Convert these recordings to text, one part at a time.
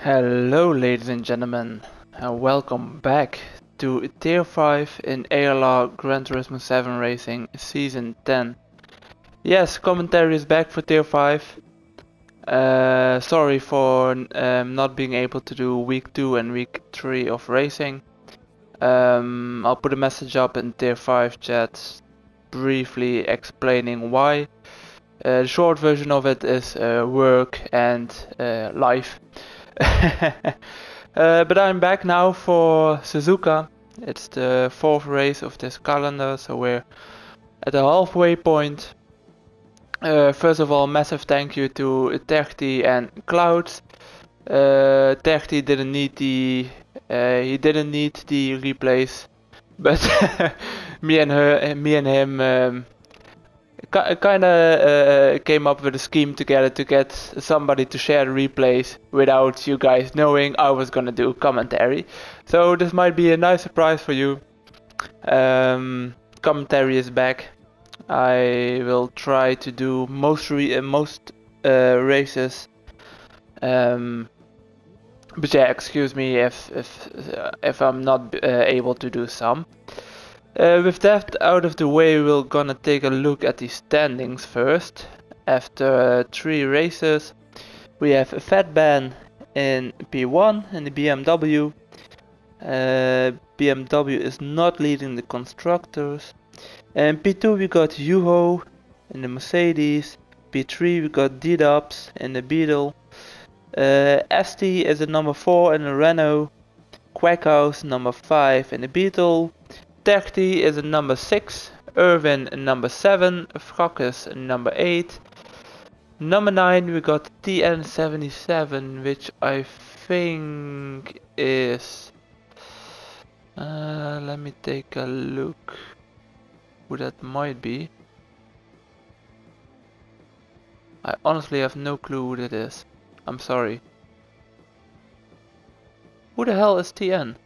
Hello ladies and gentlemen, and welcome back to Tier 5 in ALR Gran Turismo 7 Racing Season 10. Yes, commentary is back for Tier 5. Sorry for not being able to do week 2 and week 3 of racing. I'll put a message up in Tier 5 chat briefly explaining why. The short version of it is work and life. But I'm back now for Suzuka. It's the 4th race of this calendar, so we're at the halfway point. First of all, massive thank you to Terti and Clouds. Terti didn't need the replays, but me and him kinda came up with a scheme together to get somebody to share the replays without you guys knowing I was gonna do commentary. So this might be a nice surprise for you. Commentary is back. I will try to do most races. But yeah, excuse me if I'm not able to do some. With that out of the way, we're gonna take a look at the standings first. After 3 races, we have Fatban in P1 in the BMW. BMW is not leading the constructors. And P2 we got Yuho in the Mercedes. P3 we got D-Dubs in the Beetle. ST is at number 4 in the Renault. Quackhouse number 5 in the Beetle. Terti is at number 6, Irvin number 7, Frackus number 8. Number 9 we got TN77, which I think is... let me take a look who that might be. I honestly have no clue who that is. I'm sorry. Who the hell is TN?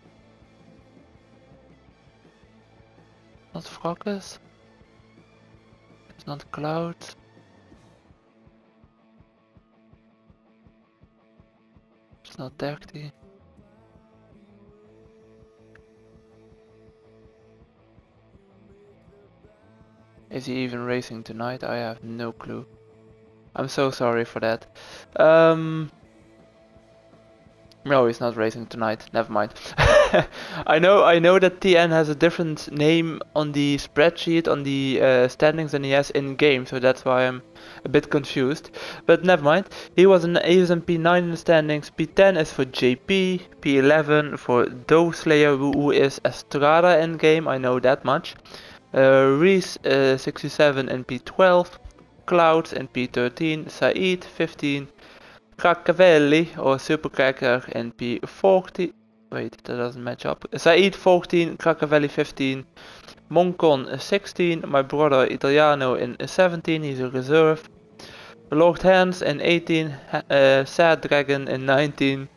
Not Frackus. It's not Cloud. It's not Terti. Is he even racing tonight? I have no clue. I'm so sorry for that. No, he's not racing tonight. Never mind. I know that TN has a different name on the spreadsheet on the standings than he has in game, so that's why I'm a bit confused. But never mind. He was in P9 in the standings. P10 is for JP. P11 for Slayer, who is Estrada in game. I know that much. Reese 67 in P12. Clouds in P13. Said 15. Cracavelli or Supercracker in P40. Wait, that doesn't match up. Said 14, Cracavelli 15, Moncon 16, my brother Italiano in 17, he's a reserve. Lord Hans in 18, Sad Dragon in 19,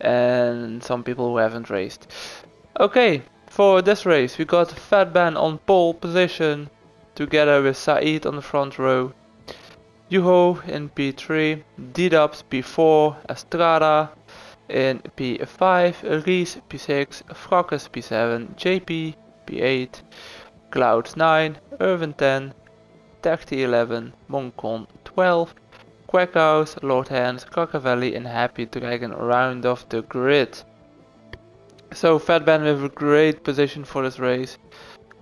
and some people who haven't raced. Okay, for this race we got Fatban on pole position, together with Said on the front row. Yuho in P3, D-Dubs P4, Estrada in P5, Reese P6, Frackus P7, JP P8, Clouds 9, Irvin 10, Terti 11, Moncon 12, Quackhouse, Lord Hans, Cracavelli and Happy Dragon round off the grid. So Fatban with a great position for this race.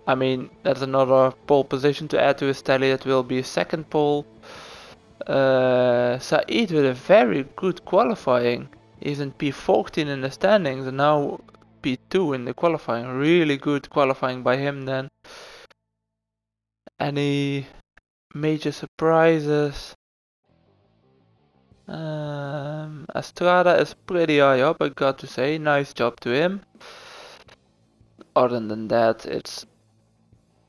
I mean, that's another pole position to add to his tally. That will be a second pole. Said with a very good qualifying. He's in P14 in the standings and now P2 in the qualifying. Really good qualifying by him then. Any major surprises? Estrada is pretty high up, I got to say. Nice job to him. Other than that, it's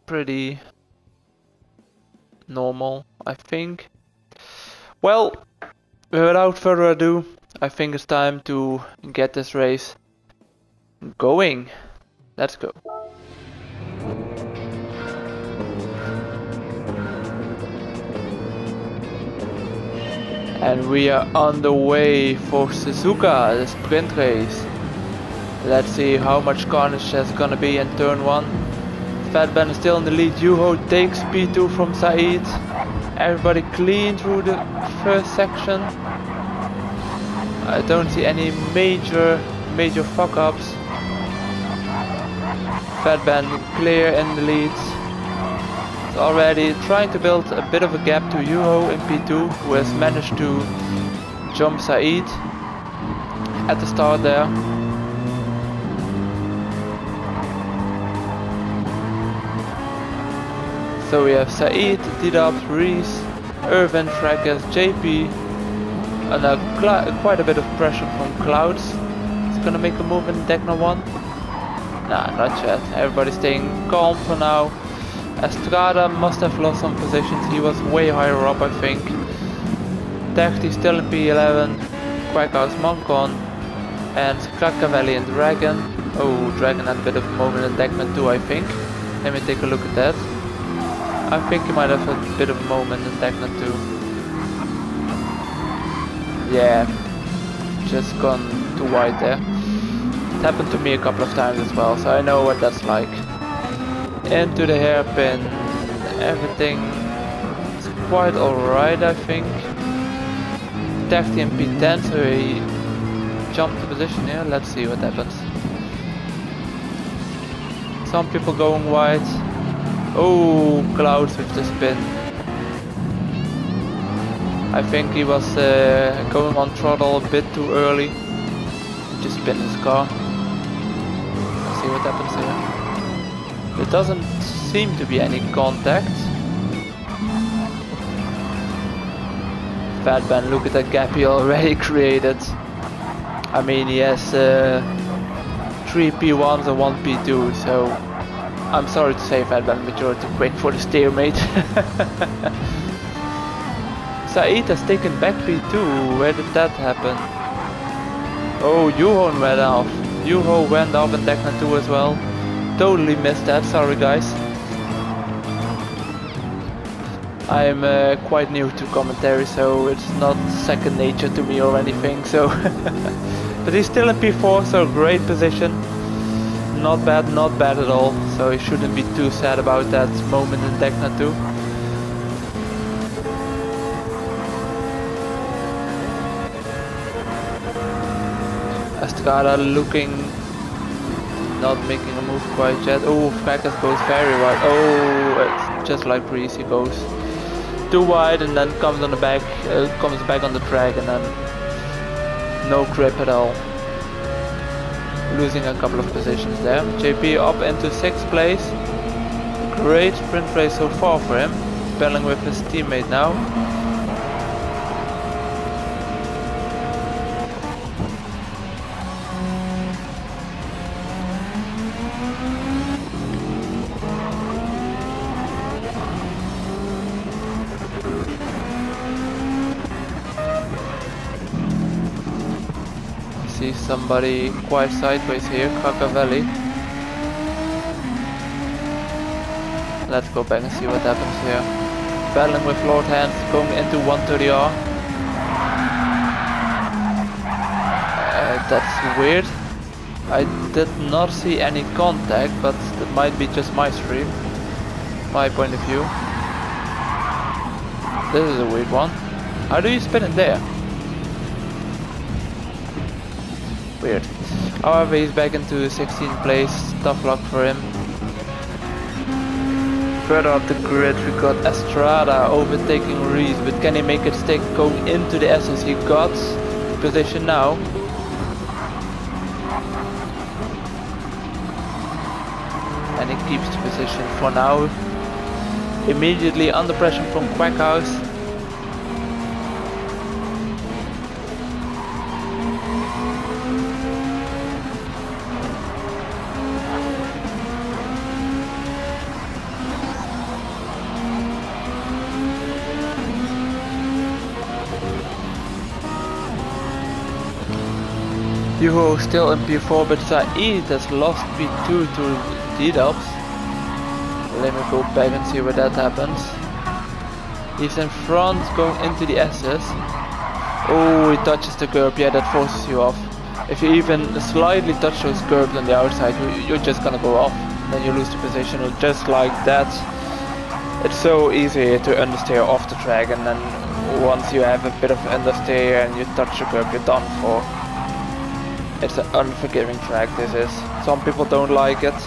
pretty normal, I think. Well, without further ado, I think it's time to get this race going. Let's go. And we are on the way for Suzuka, the sprint race. Let's see how much carnage there's gonna be in turn 1. Fatban is still in the lead. Yuho takes P2 from Saeed. Everybody clean through the first section. I don't see any major fuck ups. Fatban clear in the lead. It's already trying to build a bit of a gap to Yuho in P2, who has managed to jump Saeed at the start there. So we have Saeed, D-Dubs, Reese, Irvin, Fracas, JP, and quite a bit of pressure from Clouds. He's gonna make a move in Degna 1. Nah, not yet. Everybody's staying calm for now. Estrada must have lost some positions. He was way higher up, I think. Techti still in P11. Quackhouse, Moncon, and Krakavelli and Dragon. Oh, Dragon had a bit of a moment in Degna 2, I think. Let me take a look at that. I think he might have a bit of a moment in Degna 2. Yeah, just gone too wide there. It happened to me a couple of times as well, so I know what that's like. Into the hairpin, everything is quite alright, I think. Techti in P10, so he jumped the position here. Let's see what happens. Some people going wide. Oh, Clouds with the spin. I think he was going on throttle a bit too early. Just spin his car. Let's see what happens here. There doesn't seem to be any contact. Fatban, look at that gap he already created. I mean, he has 3 P1s and 1 P2, so I'm sorry to say, Fatban, but you're too quick for the steer, mate. Saeed has taken back P2. Where did that happen? Oh, Yuho went off. Yuho went off in Degna 2 as well. Totally missed that, sorry guys. I'm quite new to commentary, so it's not second nature to me or anything, so... But he's still in P4, so great position. Not bad at all, so he shouldn't be too sad about that moment in Degna 2. Estrada looking, not making a move quite yet. Oh, Fracas goes very wide. Oh, it's just like Reese, he goes too wide and then comes on the back, comes back on the track and then no grip at all. Losing a couple of positions there. JP up into 6th place. Great sprint race so far for him. Battling with his teammate now. See somebody quite sideways here, Krakavelli. Let's go back and see what happens here. Battling with Lord Hands, going into 130R. That's weird. I did not see any contact, but that might be just my stream. My point of view. This is a weird one. How do you spin it there? Weird. However, he's back into 16th place. Tough luck for him. Further up the grid, we got Estrada overtaking Reese, but can he make it stick going into the SS? He got position now. And he keeps the position for now. Immediately under pressure from Quackhouse. Yuho still in P4, but Saeed has lost P2 to D-Dubs. Let me go back and see where that happens. He's in front going into the SS. Oh, he touches the curb, yeah, that forces you off. If you even slightly touch those curbs on the outside, you're just gonna go off. Then you lose the position just like that. It's so easy to understeer off the track, and then once you have a bit of understeer and you touch the curb, you're done for. It's an unforgiving track, this is. Some people don't like it,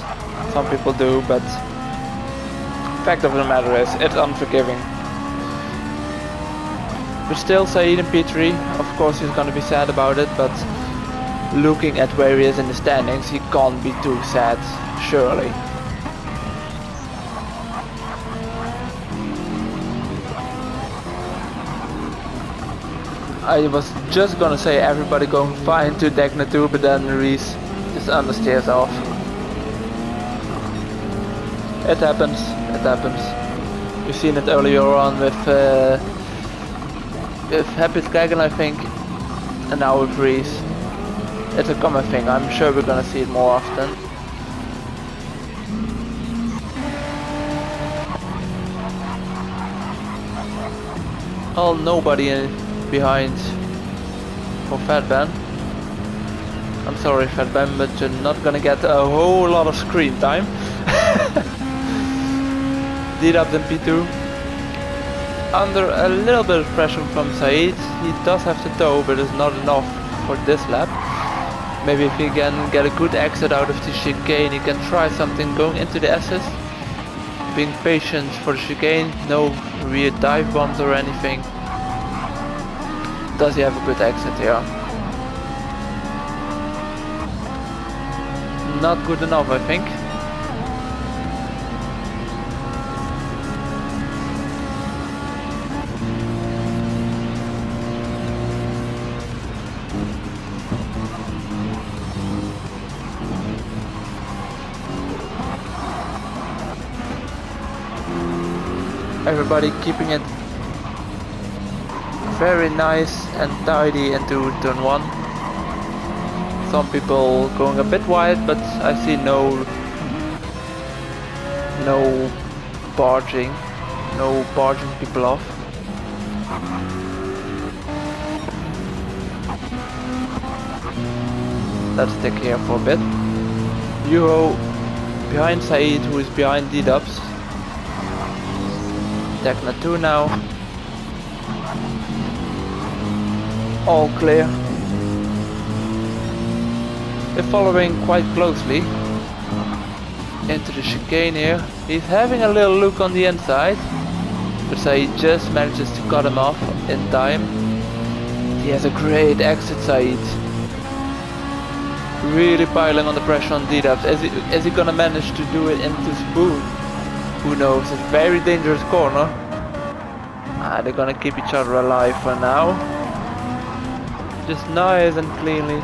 some people do, but fact of the matter is, it's unforgiving. But still, Saeed in P3, of course he's gonna be sad about it, but looking at where he is in the standings, he can't be too sad, surely. I was just gonna say everybody going fine to Degna 2, but then Reese just understeers off. It happens, it happens. We've seen it earlier on with Happy Dragon, I think, and now with Reese. It's a common thing, I'm sure we're gonna see it more often. Oh, nobody behind for Fatban. I'm sorry Fatban, but you're not gonna get a whole lot of screen time. D-Dubs in P2. Under a little bit of pressure from Saeed. He does have to tow, but it's not enough for this lap. Maybe if he can get a good exit out of the chicane, he can try something going into the S's. Being patient for the chicane, no rear dive bombs or anything. Does he have a good exit here? Not good enough, I think. Everybody keeping it very nice and tidy into turn 1. Some people going a bit wide, but I see no barging people off. Let's stick here for a bit. Yuho behind Saeed, who is behind D-Dubs. Degna 2 now. All clear. They're following quite closely into the chicane here. He's having a little look on the inside, but Saeed just manages to cut him off in time. He has a great exit, Saeed. Really piling on the pressure on D-Dubs. Is he gonna manage to do it into Spoon? Who knows, it's a very dangerous corner. They're gonna keep each other alive for now. Just nice and cleanly.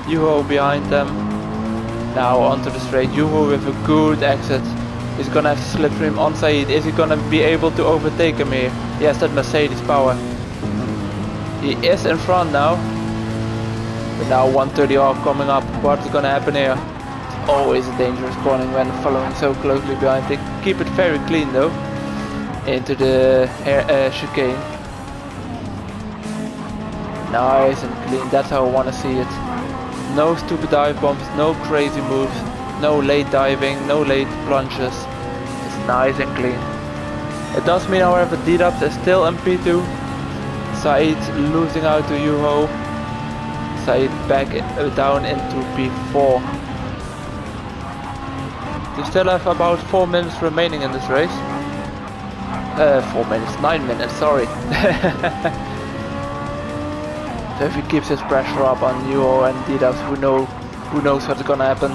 Yuho behind them. Now onto the straight. Yuho with a good exit. He's gonna have to slipstream on Saeed. Is he gonna be able to overtake him here? He has that Mercedes power. He is in front now. But now 130R coming up. What's gonna happen here? It's always a dangerous corner when following so closely behind. They keep it very clean though. Into the chicane. Nice and clean, that's how I want to see it. No stupid dive bombs, no crazy moves, no late diving, no late plunges. It's nice and clean. It does mean, however, D-Dubs is still in P2. Saeed losing out to Yuho. Saeed back down into P4. You still have about 4 minutes remaining in this race. 4 minutes, 9 minutes, sorry. So if he keeps his pressure up on Yuho and D-Dubs, who knows what's gonna happen.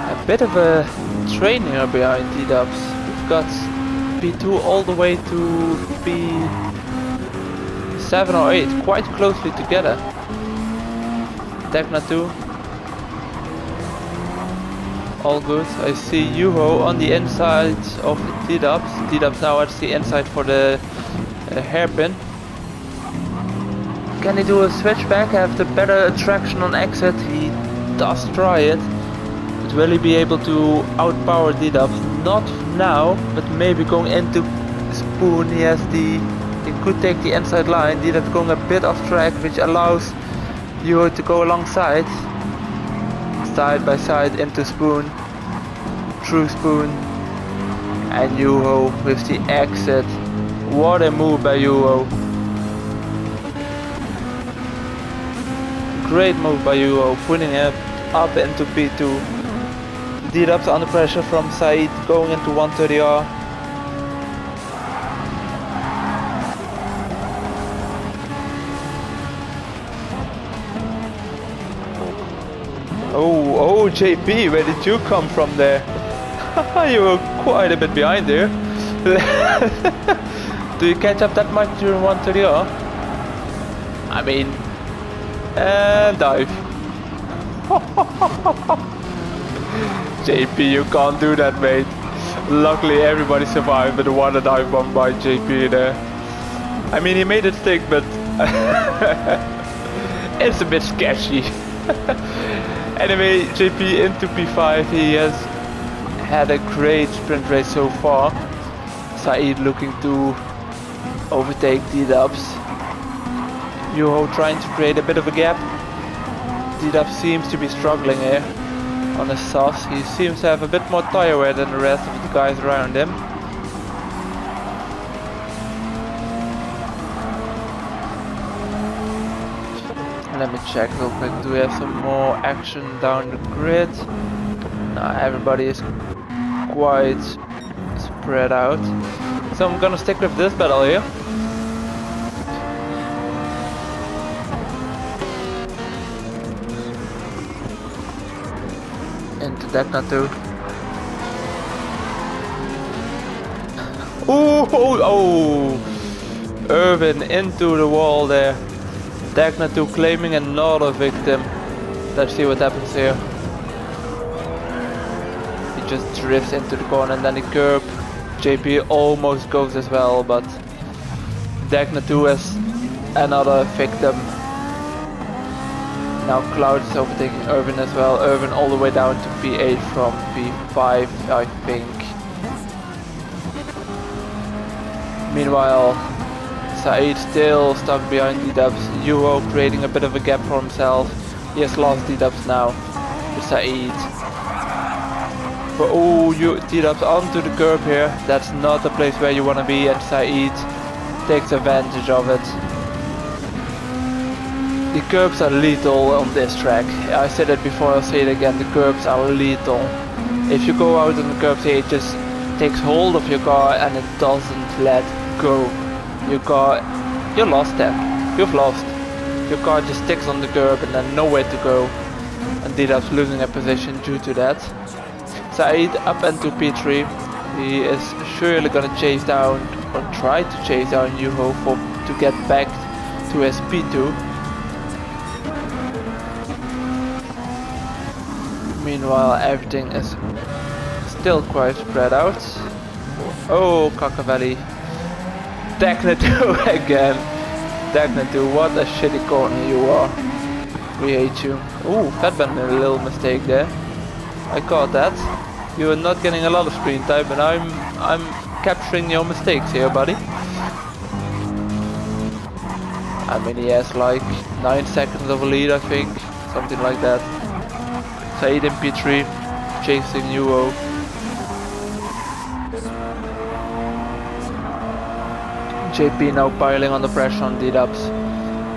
A bit of a train here behind D-Dubs. We've got P2 all the way to P7 or 8, quite closely together. Degna 2. All good. I see Yuho on the inside of D-Dubs. D-Dubs now at the inside for the hairpin. Can he do a switchback, have the better traction on exit? He does try it. But will he be able to outpower D-Dubs? Not now, but maybe going into Spoon. He could take the inside line. D-Dubs going a bit off track, which allows you to go alongside. Side by side into Spoon. Through Spoon. And Yuho with the exit. What a move by Yuho. Great move by Yuho, putting it up into P2. D-Dubs under pressure from Said, going into 130R. Oh, JP, where did you come from there? You were quite a bit behind there. Do you catch up that much during 130R? I mean, and dive. JP, you can't do that, mate. Luckily everybody survived, but what a dive bomb by JP there. I mean, he made it stick, but it's a bit sketchy. Anyway, JP into P5. He has had a great sprint race so far. Said looking to overtake D-Dubs. Yuho trying to create a bit of a gap. D-Dubs seems to be struggling here on his softs. He seems to have a bit more tire wear than the rest of the guys around him. Let me check real quick. Do we have some more action down the grid? No, everybody is quite spread out. So I'm gonna stick with this battle here. Into Dagna too. Oh! Irvin into the wall there. Dagna 2 claiming another victim. Let's see what happens here. He just drifts into the corner and then the curb. JP almost goes as well, but Dagna 2 has another victim. Now Cloud is overtaking Irvin as well. Irvin all the way down to P8 from P5, I think. Meanwhile, Said still stuck behind D-Dubs. Yuho creating a bit of a gap for himself. He has lost D-Dubs now to Said. But oh, D-Dubs onto the curb here. That's not the place where you want to be, and Said takes advantage of it. The curbs are lethal on this track. I said it before, I'll say it again. The curbs are lethal. If you go out on the curbs here, it just takes hold of your car and it doesn't let go. Your car, you're lost then. You've lost. Your car just sticks on the curb and then nowhere to go. And D-Dubs losing a position due to that. Said up into P3. He is surely gonna chase down or try to chase down Yuho to get back to his P2. Meanwhile, everything is still quite spread out. Oh, Cacavelli. Dagna 2 again. Dagna 2, what a shitty corner you are. We hate you. Ooh, Fatman made a little mistake there. I caught that. You are not getting a lot of screen time, but I'm capturing your mistakes here, buddy. I mean, he has like 9 seconds of a lead, I think. Something like that. Said in P3, chasing Yuho. JP now piling on the pressure on D-Dubs.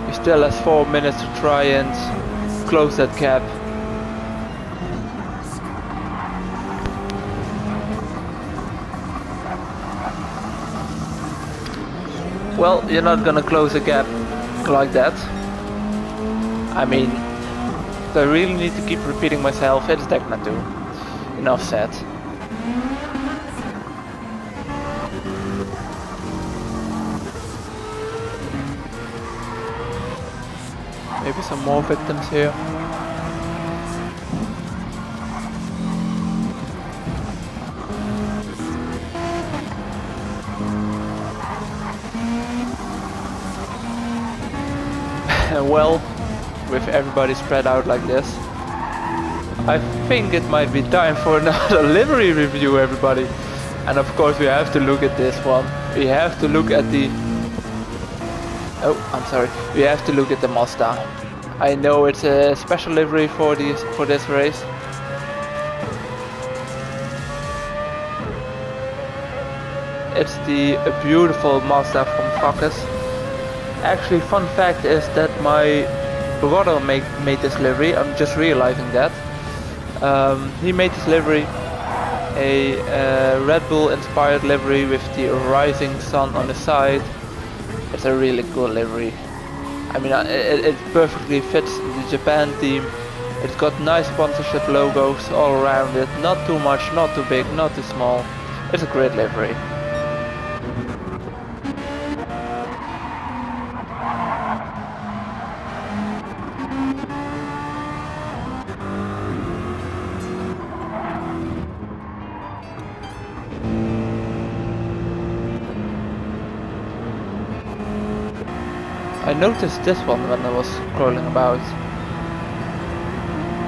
He still has 4 minutes to try and close that gap. Well, you're not gonna close a gap like that. I mean, if I really need to keep repeating myself, it's Dagna 2. Enough said. Maybe some more victims here. well, with everybody spread out like this, I think it might be time for another livery review, everybody. And of course we have to look at this one. We have to look at the... Oh, I'm sorry. We have to look at the Mazda. I know it's a special livery for this race. It's the beautiful Mazda from Focus. Actually, fun fact is that my brother made this livery. I'm just realizing that. He made this livery, a Red Bull inspired livery with the rising sun on the side. It's a really cool livery. I mean, it perfectly fits the Japan theme. It's got nice sponsorship logos all around it. Not too much, not too big, not too small. It's a great livery. I noticed this one when I was scrolling about.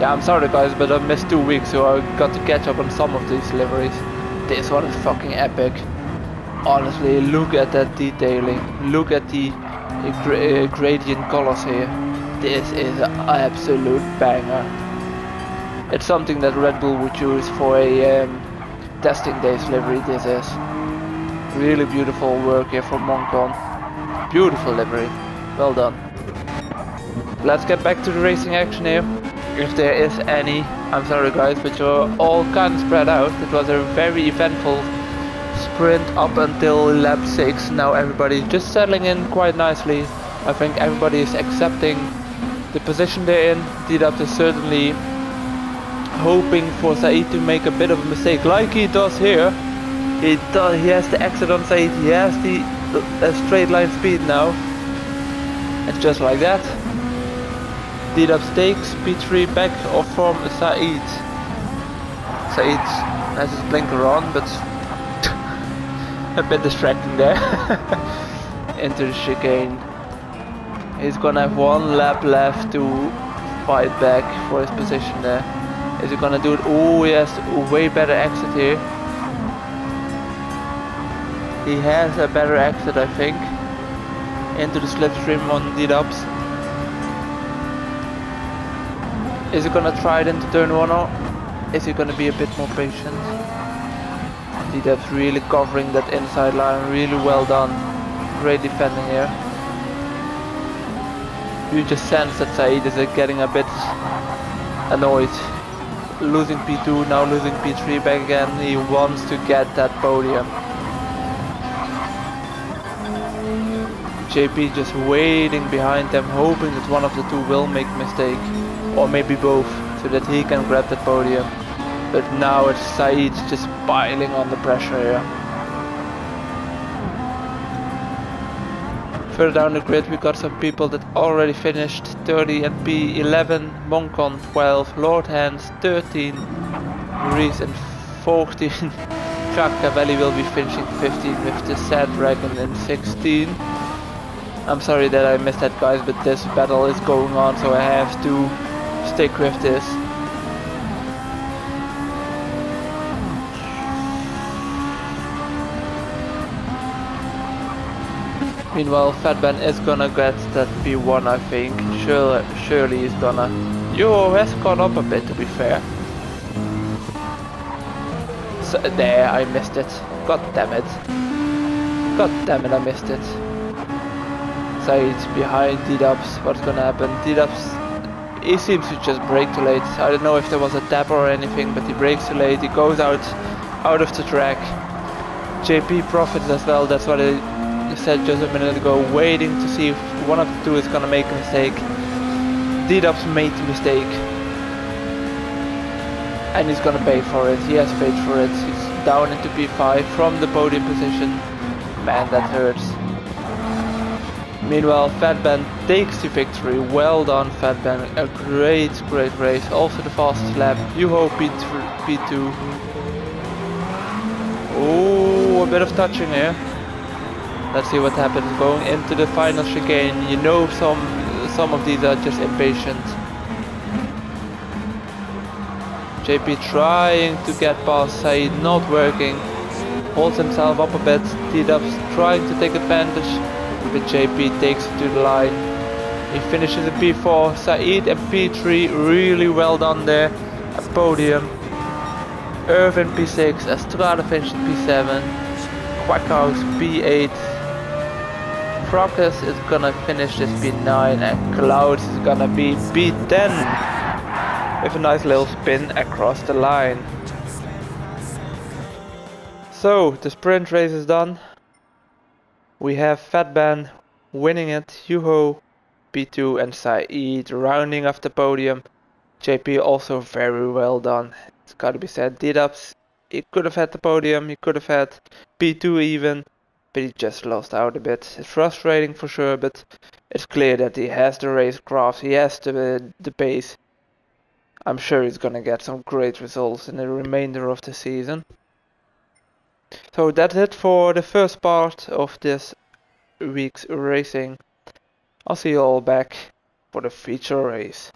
Yeah, I'm sorry guys, but I missed 2 weeks, so I got to catch up on some of these liveries. This one is fucking epic. Honestly, look at that detailing. Look at the gradient colors here. This is an absolute banger. It's something that Red Bull would use for a testing days livery. This is really beautiful work here from Moncon. Beautiful livery. Well done. Let's get back to the racing action here. If there is any. I'm sorry guys, but you're all kind of spread out. It was a very eventful sprint up until lap 6. Now everybody's just settling in quite nicely. I think everybody is accepting the position they're in. D-Dubs is certainly hoping for Said to make a bit of a mistake, like he does here. He has the exit on Said. He has the straight line speed now. And just like that, D-Dubs takes P3 back off from Said. Said has his blinker on, but a bit distracting there. Into the chicane. He's gonna have 1 lap left to fight back for his position there. Is he gonna do it? Oh, he has a way better exit here. He has a better exit, I think. Into the slipstream on D-Dubs. Is he gonna try it into turn 1 or is he gonna be a bit more patient? D-Dubs really covering that inside line, really well done. Great defending here. You just sense that Said is getting a bit annoyed. Losing P2, now losing P3 back again. He wants to get that podium. JP just waiting behind them, hoping that one of the two will make a mistake, or maybe both, so that he can grab that podium. But now it's Said just piling on the pressure here. Further down the grid we got some people that already finished. 30 and P11, Moncon 12, Lord Hans 13, Reese and 14. Cavelli will be finishing 15 with the Sad Dragon in 16. I'm sorry that I missed that guys, but this battle is going on, so I have to stick with this. Meanwhile, Fatban is gonna get that P1, I think. Surely he's gonna. Yo, has caught up a bit, to be fair. So, there, I missed it. God damn it. God damn it, I missed it. Said behind D-Dubs. What's gonna happen? D-Dubs, he seems to just brake too late. I don't know if there was a tap or anything, but he brakes too late. He goes out of the track. JP profits as well. That's what I said just a minute ago, waiting to see if one of the two is gonna make a mistake. D-Dubs made the mistake. And he's gonna pay for it. He has paid for it. He's down into P5 from the podium position. Man, that hurts. Meanwhile, Fatban takes the victory. Well done, Fatban. A great race. Also the fastest lap. You hope P2. Oh, a bit of touching here. Let's see what happens. Going into the final chicane. You know some of these are just impatient. JP trying to get past Said, not working. Holds himself up a bit. T-Dubs trying to take advantage, but JP takes it to the line. He finishes in P4. Said and P3, really well done there. A podium. Irvin P6, Estrada finished P7. Quackhouse P8. Crocus is gonna finish this P9 and Clouds is gonna be P10 with a nice little spin across the line. So the sprint race is done. We have Fatban winning it, Yuho P2 and Said rounding off the podium. JP also very well done. It's gotta be said. D-Dubs, he could have had the podium, he could have had P2 even, but he just lost out a bit. It's frustrating for sure, but it's clear that he has the racecraft, he has the pace. I'm sure he's gonna get some great results in the remainder of the season. So that's it for the first part of this week's racing. I'll see you all back for the feature race.